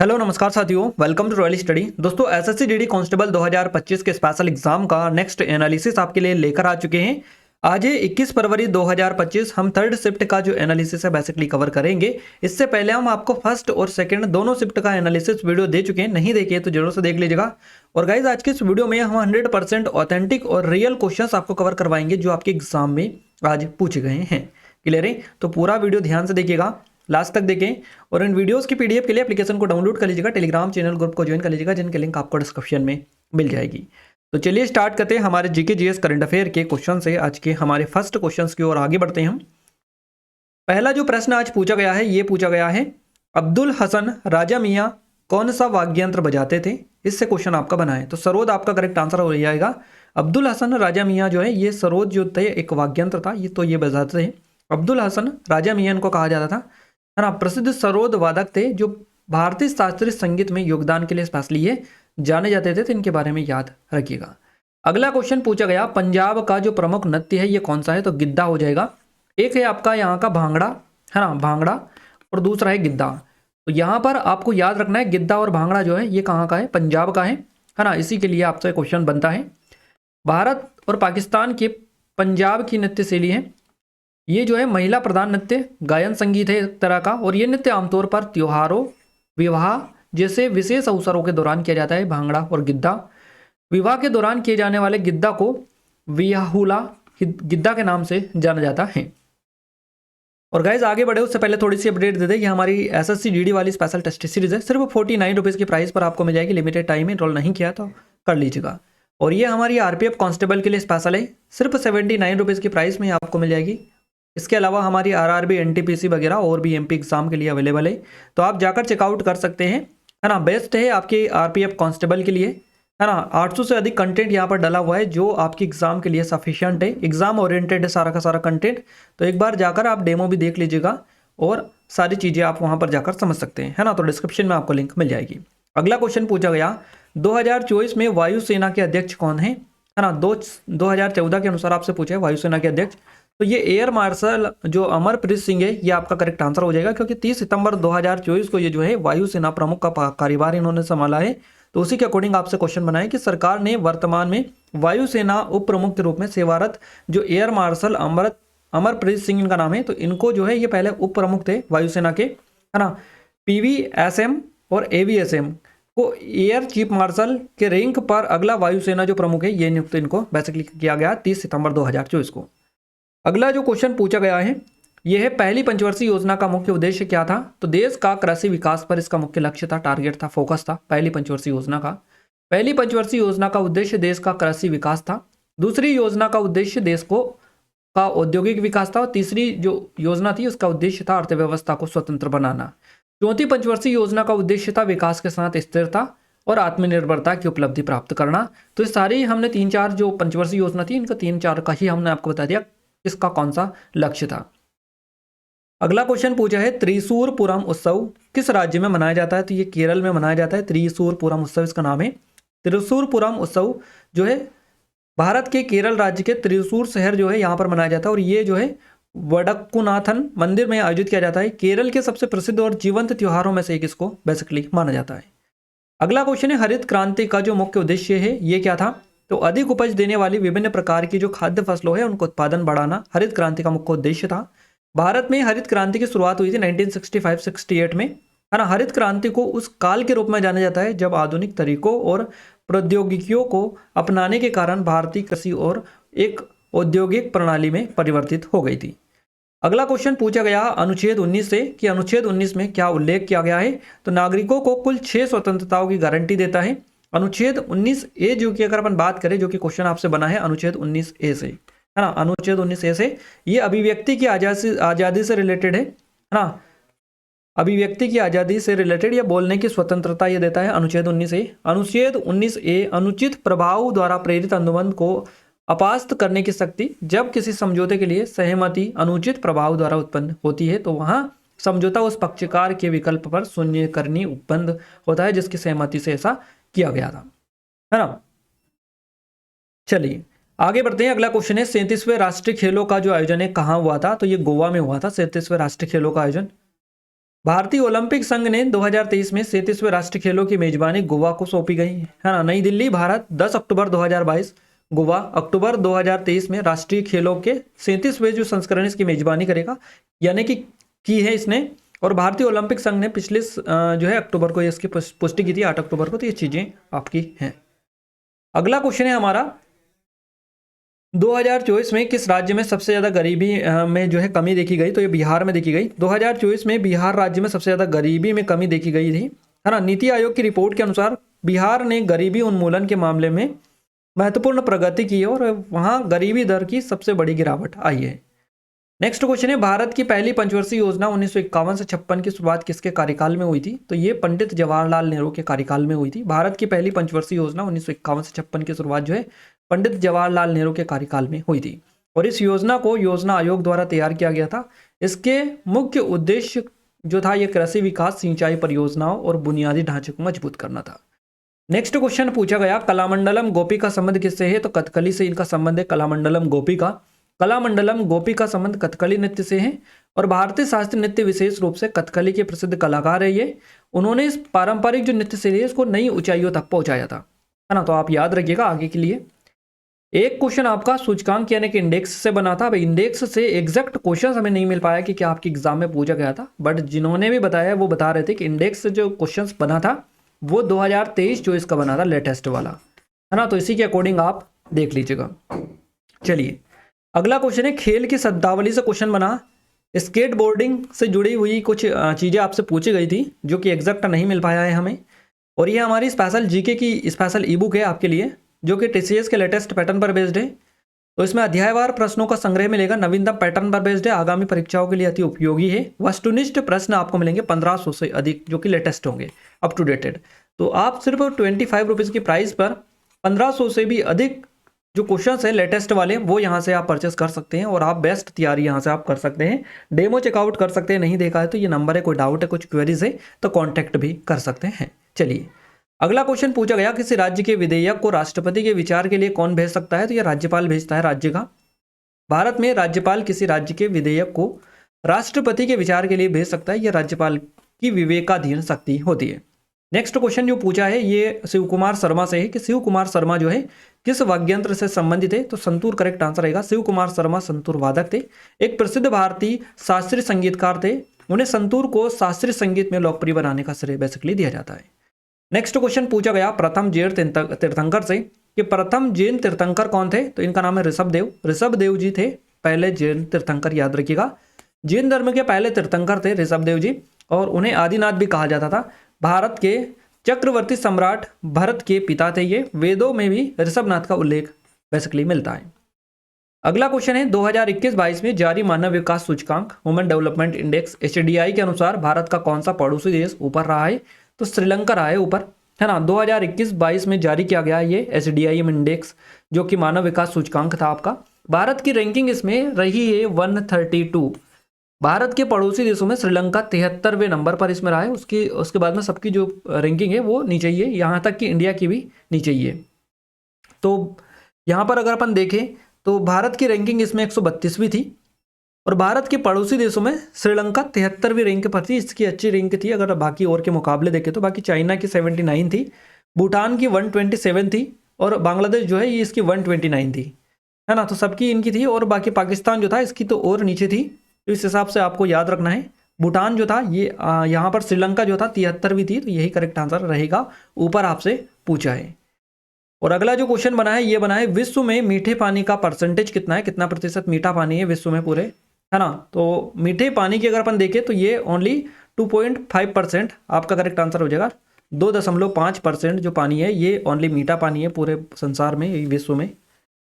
Hello नमस्कार साथियों, welcome to royal study. दोस्तों एसएससी जीडी कांस्टेबल 2025 के स्पेशल एग्जाम का नेक्स्ट एनालिसिस आपके लिए लेकर आ चुके हैं। आज है 21 फरवरी 2025। हम थर्ड शिफ्ट का जो एनालिसिस है बेसिकली कवर करेंगे। इससे पहले हम आपको फर्स्ट और सेकंड दोनों शिफ्ट का एनालिसिस वीडियो दे चुके हैं, नहीं देखिए तो जरूर से देख लीजिएगा। और गाइज आज की इस वीडियो में हम 100% ऑथेंटिक और रियल क्वेश्चन आपको कवर करवाएंगे जो आपके एग्जाम में आज पूछे गए हैं। क्लियर है? तो पूरा वीडियो ध्यान से देखिएगा, लास्ट तक देखें। और इन वीडियोस की पीडीएफ के लिए एप्लीकेशन को डाउनलोड कर लीजिएगा, टेलीग्राम चैनल ग्रुप को ज्वाइन कर लीजिएगा, जिनके लिंक आपको डिस्क्रिप्शन में मिल जाएगी। तो चलिए स्टार्ट करते हैं हमारे जीके जीएस करंट अफेयर के क्वेश्चन से। आज के हमारे फर्स्ट क्वेश्चन की ओर आगे बढ़ते हैं हम। पहला जो प्रश्न आज पूछा गया है ये पूछा गया है, अब्दुल हसन राजा मियाँ कौन सा वाद्य यंत्र बजाते थे? इससे क्वेश्चन आपका बना है, तो सरोद आपका करेक्ट आंसर हो जाएगा। अब्दुल हसन राजा मियाँ जो है ये सरोद जो थे एक वाद्य यंत्र था, ये तो ये बजाते थे। अब्दुल हसन राजा मियाँ इनको कहा जाता था, है ना। प्रसिद्ध सरोद वादक थे जो भारतीय शास्त्रीय संगीत में योगदान के लिए स्पेशली ये जाने जाते थे, तो इनके बारे में याद रखिएगा। अगला क्वेश्चन पूछा गया, पंजाब का जो प्रमुख नृत्य है ये कौन सा है? तो गिद्धा हो जाएगा। एक है आपका यहाँ का भांगड़ा, है ना, भांगड़ा, और दूसरा है गिद्धा। तो यहाँ पर आपको याद रखना है गिद्धा और भांगड़ा जो है ये कहाँ का है? पंजाब का है ना। इसी के लिए आपसे क्वेश्चन बनता है। भारत और पाकिस्तान के पंजाब की नृत्य शैली है, ये जो है महिला प्रधान नृत्य गायन संगीत है एक तरह का, और ये नृत्य आमतौर पर त्योहारों, विवाह जैसे विशेष अवसरों के दौरान किया जाता है। भांगड़ा और गिद्धा, विवाह के दौरान किए जाने वाले गिद्धा को वियाहुला गिद्धा के नाम से जाना जाता है। और गाइज आगे बढ़े उससे पहले थोड़ी सी अपडेट दे दें, ये हमारी एसएससी जीडी वाली स्पेशल टेस्ट सीरीज है, सिर्फ 49 रुपीज़ की प्राइस पर आपको मिल जाएगी। लिमिटेड टाइम है, इनरोल नहीं किया तो कर लीजिएगा। और ये हमारी आरपीएफ कांस्टेबल के लिए स्पेशल है, सिर्फ 79 रुपीज़ की प्राइस में आपको मिल जाएगी। इसके अलावा हमारी आरआरबी, एनटीपीसी वगैरह और भी एमपी एग्जाम के लिए अवेलेबल है, तो आप जाकर चेकआउट कर सकते हैं, है ना। बेस्ट है आपके आरपीएफ कांस्टेबल के लिए, है ना। 800 से अधिक कंटेंट यहाँ पर डला हुआ है जो आपकी एग्जाम के लिए सफिशिएंट है, एग्जाम ओरिएंटेड है सारा का सारा कंटेंट। तो एक बार जाकर आप डेमो भी देख लीजिएगा और सारी चीज़ें आप वहाँ पर जाकर समझ सकते हैं, है ना। तो डिस्क्रिप्शन में आपको लिंक मिल जाएगी। अगला क्वेश्चन पूछा गया, 2024 में वायुसेना के अध्यक्ष कौन है? है ना। 2014 के अनुसार आपसे पूछा है वायुसेना के अध्यक्ष, तो ये एयर मार्शल जो अमरप्रीत सिंह है, ये आपका करेक्ट आंसर हो जाएगा, क्योंकि 30 सितंबर 2024 को ये जो है वायुसेना प्रमुख का कार्यभार इन्होंने संभाला है। तो उसी के अकॉर्डिंग आपसे क्वेश्चन बनाए कि सरकार ने वर्तमान में वायुसेना उप प्रमुख के रूप में सेवारत जो एयर मार्शल अमरप्रीत सिंह इनका नाम है, तो इनको जो है ये पहले उप प्रमुख थे वायुसेना के, है ना। पीवीएसएम और एवीएसएम को एयर चीफ मार्शल के रैंक पर अगला वायुसेना जो प्रमुख है ये नियुक्त इनको बेसिकली किया गया 30 सितंबर 2024 को। अगला जो क्वेश्चन पूछा गया है यह है, पहली पंचवर्षीय योजना का मुख्य उद्देश्य क्या था? तो देश का कृषि विकास पर इसका मुख्य लक्ष्य था, टारगेट था, फोकस था पहली पंचवर्षीय योजना का। पहली पंचवर्षीय योजना का उद्देश्य देश का कृषि विकास था। दूसरी योजना का उद्देश्य देश को का औद्योगिक विकास था, और तीसरी जो योजना थी उसका उद्देश्य था अर्थव्यवस्था को स्वतंत्र बनाना। चौथी पंचवर्षीय योजना का उद्देश्य था विकास के साथ स्थिरता और आत्मनिर्भरता की उपलब्धि प्राप्त करना। तो इस सारी हमने 3-4 जो पंचवर्षीय योजना थी इनका 3-4 का ही हमने आपको बता दिया इसका कौन सा लक्ष्य था। अगला क्वेश्चन पूछा है, त्रिशूरपुरम उत्सव किस राज्य में मनाया जाता है? तो ये केरल में मनाया जाता है, त्रिशूरपुरम उत्सव इसका नाम है। त्रिशूरपुरम उत्सव जो है भारत के केरल राज्य के त्रिशूर शहर जो है यहाँ पर मनाया जाता है, और ये जो है वडक्कुनाथन मंदिर में आयोजित किया जाता है। केरल के सबसे प्रसिद्ध और जीवंत त्योहारों में से एक इसको बेसिकली माना जाता है। अगला क्वेश्चन है, हरित क्रांति का जो मुख्य उद्देश्य है ये क्या था? तो अधिक उपज देने वाली विभिन्न प्रकार की जो खाद्य फसलों है उनको उत्पादन बढ़ाना हरित क्रांति का मुख्य उद्देश्य था। भारत में हरित क्रांति की शुरुआत हुई थी 1965-68 में, है ना। हरित क्रांति को उस काल के रूप में जाना जाता है जब आधुनिक तरीकों और प्रौद्योगिकियों को अपनाने के कारण भारतीय कृषि और एक औद्योगिक प्रणाली में परिवर्तित हो गई थी। अगला क्वेश्चन पूछा गया अनुच्छेद 19 से कि अनुच्छेद 19 में क्या उल्लेख किया गया है? तो नागरिकों को कुल 6 स्वतंत्रताओं की गारंटी देता है। अनुच्छेद 19A जो कि अगर अपन बात करें, जो कि क्वेश्चन आपसे बना है अनुच्छेद 19A से, है ना। अनुच्छेद 19A से ये अभिव्यक्ति की आज़ादी से रिलेटेड है ना। अभिव्यक्ति की आज़ादी से रिलेटेड या बोलने की स्वतंत्रता ये देता है अनुच्छेद 19A। अनुच्छेद 19A अनुचित प्रभाव द्वारा प्रेरित अनुबंध को अपास्त करने की शक्ति, जब किसी समझौते के लिए सहमति अनुचित प्रभाव द्वारा उत्पन्न होती है तो वहां समझौता उस पक्षकार के विकल्प पर शून्य करनी उपबंध होता है जिसकी सहमति से ऐसा किया गया था, है ना। चलिए आगे बढ़ते हैं। अगला क्वेश्चन है, 37वें राष्ट्रीय खेलों का जो आयोजन है कहाँ हुआ था? तो ये गोवा में हुआ था 37वें राष्ट्रीय खेलों का आयोजन। भारतीय ओलंपिक संघ ने 2023 में 37वें राष्ट्रीय खेलों की मेजबानी गोवा को सौंपी गई है ना। नई दिल्ली, भारत 10 अक्टूबर 2022, गोवा अक्टूबर 2023 में राष्ट्रीय खेलों के 37वें जो संस्करण इसकी मेजबानी करेगा, यानी कि की है इसने। और भारतीय ओलंपिक संघ ने पिछले जो है अक्टूबर को इसकी पुष्टि की थी, 8 अक्टूबर को। तो ये चीजें आपकी हैं। अगला क्वेश्चन है हमारा, 2024 में किस राज्य में सबसे ज़्यादा गरीबी में जो है कमी देखी गई? तो ये बिहार में देखी गई। 2024 में बिहार राज्य में सबसे ज़्यादा गरीबी में कमी देखी गई थी, है ना। नीति आयोग की रिपोर्ट के अनुसार बिहार ने गरीबी उन्मूलन के मामले में महत्वपूर्ण प्रगति की है और वहाँ गरीबी दर की सबसे बड़ी गिरावट आई है। नेक्स्ट क्वेश्चन है, भारत की पहली पंचवर्षीय योजना 1951 से 56 की शुरुआत किसके कार्यकाल में हुई थी? तो ये पंडित जवाहरलाल नेहरू के कार्यकाल में हुई थी। भारत की पहली पंचवर्षीय योजना 1951 से 56 की शुरुआत जो है पंडित जवाहरलाल नेहरू के कार्यकाल में हुई थी और इस योजना को योजना आयोग द्वारा तैयार किया गया था। इसके मुख्य उद्देश्य जो था ये कृषि विकास, सिंचाई परियोजनाओं और बुनियादी ढांचे को मजबूत करना था। नेक्स्ट क्वेश्चन पूछा गया, कलामंडलम गोपी का संबंध किससे है? तो कथकली से इनका संबंध है। कलामंडलम गोपी का संबंध कथकली नृत्य से है और भारतीय शास्त्रीय नृत्य विशेष रूप से कथकली के प्रसिद्ध कलाकार है ये। उन्होंने इस पारंपरिक जो नृत्य शैली है इसको नई ऊंचाइयों तक पहुंचाया था, है ना। तो आप याद रखिएगा आगे के लिए। एक क्वेश्चन आपका सूचकांक यानी कि इंडेक्स से बना था। अब इंडेक्स से एग्जैक्ट क्वेश्चन हमें नहीं मिल पाया कि क्या आपके एग्जाम में पूछा गया था, बट जिन्होंने भी बताया वो बता रहे थे कि इंडेक्स से जो क्वेश्चन बना था वो 2023-24 का बना था, लेटेस्ट वाला, है ना। तो इसी के अकॉर्डिंग आप देख लीजिएगा। चलिए अगला क्वेश्चन है, खेल की शब्दावली से क्वेश्चन बना। स्केट बोर्डिंग से जुड़ी हुई कुछ चीज़ें आपसे पूछी गई थी जो कि एग्जैक्ट नहीं मिल पाया है हमें। और ये हमारी स्पेशल जीके की स्पेशल ई बुक है आपके लिए, जो कि टीसीएस के लेटेस्ट पैटर्न पर बेस्ड है। तो इसमें अध्यायवार प्रश्नों का संग्रह मिलेगा, नवीनतम पैटर्न पर बेस्ड है, आगामी परीक्षाओं के लिए अति उपयोगी है। वस्तुनिष्ठ प्रश्न आपको मिलेंगे 1500 से अधिक जो कि लेटेस्ट होंगे, अप टू डेटेड। तो आप सिर्फ 25 रुपीज़ की प्राइस पर 1500 से भी अधिक जो क्वेश्चन है लेटेस्ट वाले वो यहाँ से आप परचेस कर सकते हैं और आप बेस्ट तैयारी यहाँ से आप कर सकते हैं। डेमो चेकआउट कर सकते हैं, नहीं देखा है तो ये नंबर है, कोई डाउट है कुछ क्वेरीज है तो कॉन्टैक्ट भी कर सकते हैं। चलिए अगला क्वेश्चन पूछा गया, किसी राज्य के विधेयक को राष्ट्रपति के विचार के लिए कौन भेज सकता है? तो यह राज्यपाल भेजता है राज्य का। भारत में राज्यपाल किसी राज्य के विधेयक को राष्ट्रपति के विचार के लिए भेज सकता है, यह राज्यपाल की विवेकाधीन शक्ति होती है। नेक्स्ट क्वेश्चन जो पूछा है ये शिव कुमार शर्मा से है कि शिव कुमार शर्मा जो है किस वाद्ययंत्र से संबंधित है? तो संतूर करेक्ट आंसर रहेगा। शिव कुमार शर्मा संतूर वादक थे, एक प्रसिद्ध भारतीय शास्त्रीय संगीतकार थे। उन्हें संतूर को शास्त्रीय संगीत में लोकप्रिय बनाने का श्रेय बेसिकली दिया जाता है। नेक्स्ट क्वेश्चन पूछा गया प्रथम जैन तीर्थंकर से कि प्रथम जैन तीर्थंकर कौन थे? तो इनका नाम है ऋषभदेव। ऋषभदेव जी थे पहले जैन तीर्थंकर, याद रखिएगा। जैन धर्म के पहले तीर्थंकर थे ऋषभदेव जी और उन्हें आदिनाथ भी कहा जाता था। भारत के चक्रवर्ती सम्राट भरत के पिता थे ये। वेदों में भी ऋषभनाथ का उल्लेख बेसिकली मिलता है। अगला क्वेश्चन है 2021-22 में जारी मानव विकास सूचकांक ह्यूमन डेवलपमेंट इंडेक्स HDI के अनुसार भारत का कौन सा पड़ोसी देश ऊपर रहा है? तो श्रीलंका रहा है ऊपर, है ना। 2021-22 में जारी किया गया ये HDI इंडेक्स जो कि मानव विकास सूचकांक था आपका। भारत की रैंकिंग इसमें रही है 132। भारत के पड़ोसी देशों में श्रीलंका 73वें नंबर पर इसमें रहा है। उसके बाद में सबकी जो रैंकिंग है वो नीचे ही है, यहाँ तक कि इंडिया की भी नीचे ही है। तो यहाँ पर अगर अपन देखें तो भारत की रैंकिंग इसमें 132वीं थी और भारत के पड़ोसी देशों में श्रीलंका 73वीं रैंक पर थी। इसकी अच्छी रैंक थी अगर बाकी और के मुकाबले देखें तो। बाकी चाइना की 79 थी, भूटान की 127 थी और बांग्लादेश जो है ये इसकी 129 थी, है ना। तो सबकी इनकी थी और बाकी पाकिस्तान जो था इसकी तो और नीचे थी। तो इस हिसाब से आपको याद रखना है। भूटान जो था ये यहाँ पर श्रीलंका जो था 73वीं थी, तो यही करेक्ट आंसर रहेगा। ऊपर आपसे पूछा है। और अगला जो क्वेश्चन बना है ये बना है विश्व में मीठे पानी का परसेंटेज कितना है? कितना प्रतिशत मीठा पानी है विश्व में पूरे, है ना। तो मीठे पानी की अगर अपन देखें तो ये ओनली 2.5% आपका करेक्ट आंसर हो जाएगा। 2.5% जो पानी है ये ओनली मीठा पानी है पूरे संसार में, विश्व में,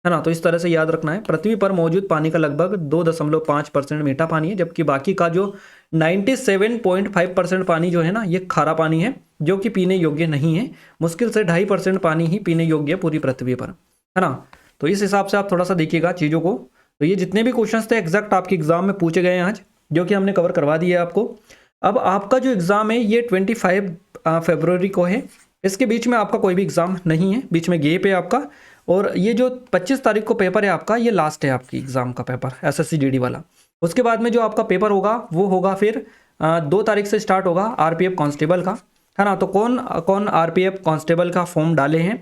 है ना। तो इस तरह से याद रखना है। पृथ्वी पर मौजूद पानी का लगभग 2.5% मीठा पानी है, जबकि बाकी का जो 97.5% पानी जो है ना ये खारा पानी है जो कि पीने योग्य नहीं है। मुश्किल से 2.5% पानी ही पीने योग्य है पूरी पृथ्वी पर, है ना। तो इस हिसाब से आप थोड़ा सा देखिएगा चीज़ों को। तो ये जितने भी क्वेश्चंस थे एग्जैक्ट आपके एग्जाम में पूछे गए हैं आज, जो कि हमने कवर करवा दिया है आपको। अब आपका जो एग्ज़ाम है ये 25 फरवरी को है। इसके बीच में आपका कोई भी एग्ज़ाम नहीं है, बीच में गैप है आपका। और ये जो 25 तारीख को पेपर है आपका, ये लास्ट है आपकी एग्ज़ाम का पेपर SSC GD वाला। उसके बाद में जो आपका पेपर होगा वो होगा फिर 2 तारीख से स्टार्ट होगा आरपीएफ कांस्टेबल का, है ना। तो कौन कौन आरपीएफ कांस्टेबल का फॉर्म डाले हैं,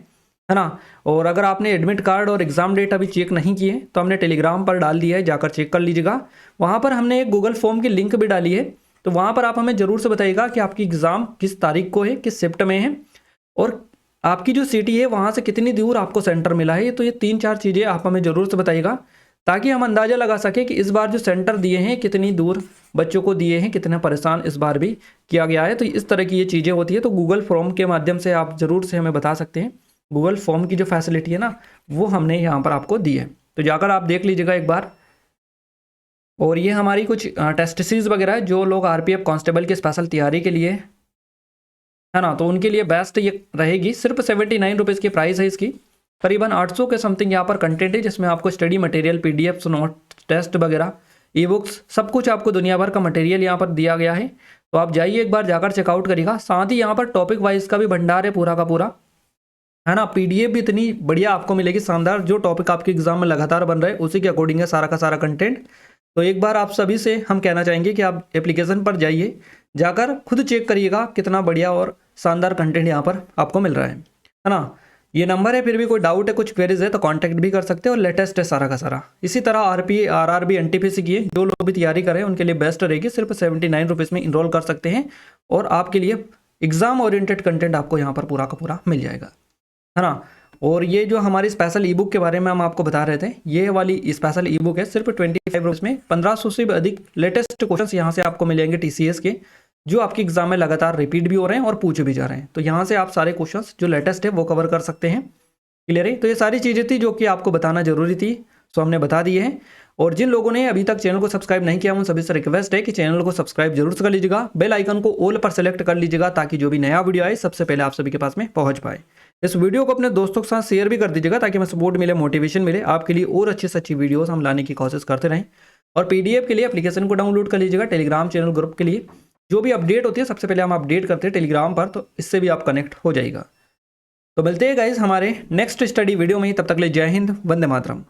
है ना। और अगर आपने एडमिट कार्ड और एग्ज़ाम डेट अभी चेक नहीं किए तो हमने टेलीग्राम पर डाल दिया है, जाकर चेक कर लीजिएगा। वहाँ पर हमने एक गूगल फॉर्म की लिंक भी डाली है, तो वहाँ पर आप हमें ज़रूर से बताइएगा कि आपकी एग्ज़ाम किस तारीख को है, किस शिफ्ट में है, और आपकी जो सिटी है वहाँ से कितनी दूर आपको सेंटर मिला है। तो ये 3-4 चीज़ें आप हमें ज़रूर से बताइएगा, ताकि हम अंदाज़ा लगा सकें कि इस बार जो सेंटर दिए हैं कितनी दूर बच्चों को दिए हैं, कितना परेशान इस बार भी किया गया है। तो इस तरह की ये चीज़ें होती है। तो गूगल फॉर्म के माध्यम से आप ज़रूर से हमें बता सकते हैं। गूगल फॉर्म की जो फैसिलिटी है ना, वो हमने यहाँ पर आपको दी है, तो जाकर आप देख लीजिएगा एक बार। और ये हमारी कुछ टेस्ट सीरीज वगैरह है, जो लोग आरपीएफ कांस्टेबल की स्पेशल तैयारी के लिए, है ना, तो उनके लिए बेस्ट ये रहेगी। सिर्फ 79 रुपीज़ की प्राइस है इसकी। करीबन 800 के समथिंग यहाँ पर कंटेंट है, जिसमें आपको study material, PDF, note, test वगैरह, ई बुक्स, सब कुछ आपको दुनिया भर का मटेरियल यहाँ पर दिया गया है। तो आप जाइए एक बार, जाकर चेकआउट करिएगा। साथ ही यहाँ पर टॉपिक वाइज का भी भंडार है पूरा का पूरा, है ना। पीडीएफ भी इतनी बढ़िया आपको मिलेगी, शानदार। जो टॉपिक आपके एग्जाम में लगातार बन रहे हैं उसी के अकॉर्डिंग है सारा का सारा कंटेंट। तो एक बार आप सभी से हम कहना चाहेंगे कि आप एप्लीकेशन पर जाइए, जाकर खुद चेक करिएगा कितना बढ़िया और शानदार कंटेंट यहाँ पर आपको मिल रहा है ना। ये नंबर है, फिर भी कोई डाउट है, कुछ क्वेरीज है तो कांटेक्ट भी कर सकते हैं। और लेटेस्ट है सारा का सारा। इसी तरह आरपी, आरआरबी, एनटीपीसी की जो लोग भी तैयारी करें उनके लिए बेस्ट रहेगी। सिर्फ 79 रुपीज़ में इनरोल कर सकते हैं, और आपके लिए एग्जाम ओरिएंटेड कंटेंट आपको यहाँ पर पूरा का पूरा मिल जाएगा, है ना। और ये जो हमारी स्पेशल ई बुक के बारे में हम आपको बता रहे थे, ये वाली स्पेशल ई बुक है सिर्फ 25 रुपीज़ में। 1500 से भी अधिक लेटेस्ट क्वेश्चंस यहाँ से आपको मिलेंगे टीसीएस के, जो आपके एग्जाम में लगातार रिपीट भी हो रहे हैं और पूछे भी जा रहे हैं। तो यहाँ से आप सारे क्वेश्चंस जो लेटेस्ट है वो कवर कर सकते हैं। क्लियर है। तो ये सारी चीज़ें थी जो कि आपको बताना जरूरी थी, सो हमने बता दी है। और जिन लोगों ने अभी तक चैनल को सब्सक्राइब नहीं किया, उन सभी से रिक्वेस्ट है कि चैनल को सब्सक्राइब जरूर से कर लीजिएगा। बेल आइकन को ऑल पर सेलेक्ट कर लीजिएगा, ताकि जो भी नया वीडियो आए सबसे पहले आप सभी के पास में पहुंच पाए। इस वीडियो को अपने दोस्तों के साथ शेयर भी कर दीजिएगा, ताकि हमें सपोर्ट मिले, मोटिवेशन मिले आपके लिए, और अच्छी से अच्छी वीडियोस हम लाने की कोशिश करते रहें। और पीडीएफ के लिए एप्लीकेशन को डाउनलोड कर लीजिएगा। टेलीग्राम चैनल ग्रुप के लिए जो भी अपडेट होती है सबसे पहले हम अपडेट करते हैं टेलीग्राम पर, तो इससे भी आप कनेक्ट हो जाएगा। तो मिलते हैं गाइस हमारे नेक्स्ट स्टडी वीडियो में ही। तब तक ले जय हिंद, वंदे मातरम।